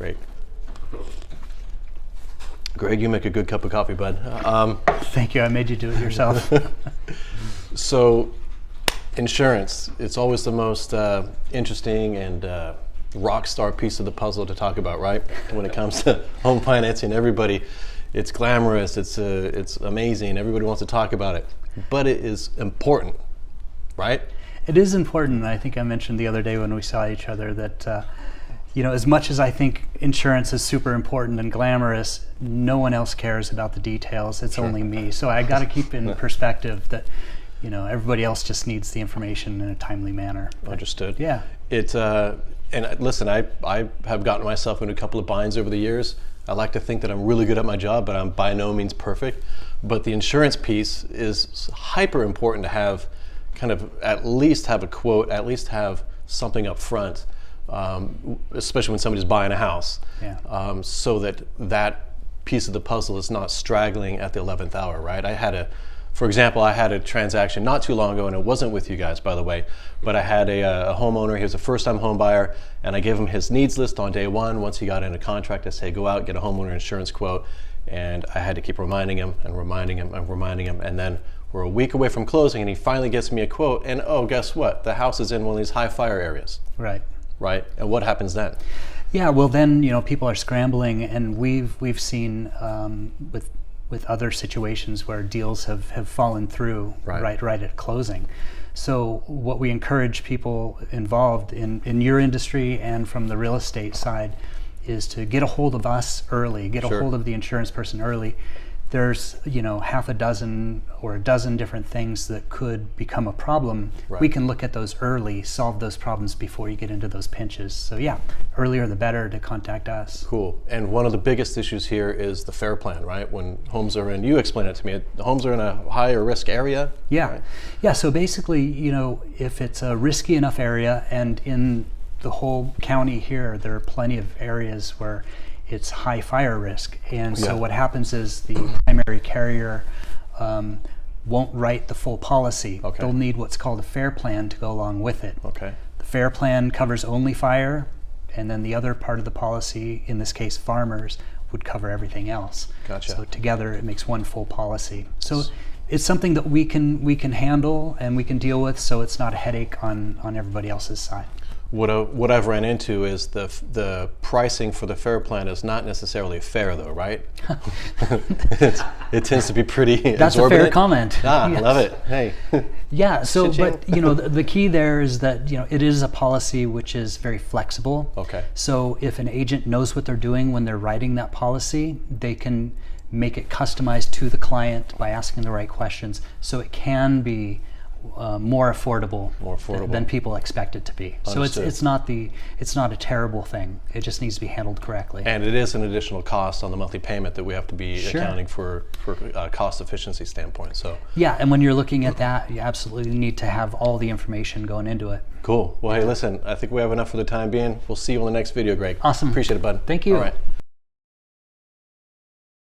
Great. Greg, you make a good cup of coffee, bud. Thank you. I made you do it yourself. So, insurance, it's always the most interesting and rock star piece of the puzzle to talk about, right? When it comes to home financing, everybody, it's glamorous, it's amazing, everybody wants to talk about it, but it is important, right? It is important. I think I mentioned the other day when we saw each other that you know, as much as I think insurance is super important and glamorous, no one else cares about the details. It's only me. So I got to keep in perspective that, you know, everybody else just needs the information in a timely manner. Understood. Yeah. It's and listen, I have gotten myself into a couple of binds over the years. I like to think that I'm really good at my job, but I'm by no means perfect. But the insurance piece is hyper important to have, kind of at least have a quote, at least have something up front. Especially when somebody's buying a house, so that piece of the puzzle is not straggling at the 11th hour, right? For example, I had a transaction not too long ago, and it wasn't with you guys, by the way, but I had a homeowner. He was a first-time home buyer, and I gave him his needs list on day one. Once he got into contract, I said, go out, get a homeowner insurance quote, and I had to keep reminding him and reminding him and reminding him, and then we're a week away from closing, and he finally gets me a quote, and oh, guess what? The house is in one of these high fire areas. Right, and what happens then? Yeah, well then, you know, people are scrambling, and we've seen with other situations where deals have fallen through right at closing. So what we encourage people involved in your industry and from the real estate side is to get a hold of us early, get a hold of the insurance person early. There's, you know, half a dozen or a dozen different things that could become a problem. We can look at those early, solve those problems before you get into those pinches. So yeah, earlier the better to contact us. Cool. And one of the biggest issues here is the FAIR plan, right? When homes are in, you explain it to me, the homes are in a higher risk area? Yeah. Right? Yeah, so basically, you know, if it's a risky enough area, and in the whole county here, there are plenty of areas where it's high fire risk, and so what happens is the primary carrier won't write the full policy. They'll need what's called a FAIR plan to go along with it. The FAIR plan covers only fire, and then the other part of the policy, in this case farmers, would cover everything else. So together it makes one full policy. So it's something that we can handle and we can deal with, so it's not a headache on everybody else's side. What I've ran into is the pricing for the FAIR plan is not necessarily fair, though, right? It tends to be pretty That's exorbitant. a fair comment. Yes. Love it. Hey. Yeah. So, but you know, the key there is that, you know, it is a policy which is very flexible. So if an agent knows what they're doing when they're writing that policy, they can make it customized to the client by asking the right questions. So it can be more affordable than people expect it to be. Understood. So it's not a terrible thing. It just needs to be handled correctly. And it is an additional cost on the monthly payment that we have to be accounting for cost efficiency standpoint. So yeah, and when you're looking at that, you absolutely need to have all the information going into it. Cool. Well, hey, listen, I think we have enough for the time being. We'll see you on the next video, Greg. Awesome. Appreciate it, bud. Thank you. All right.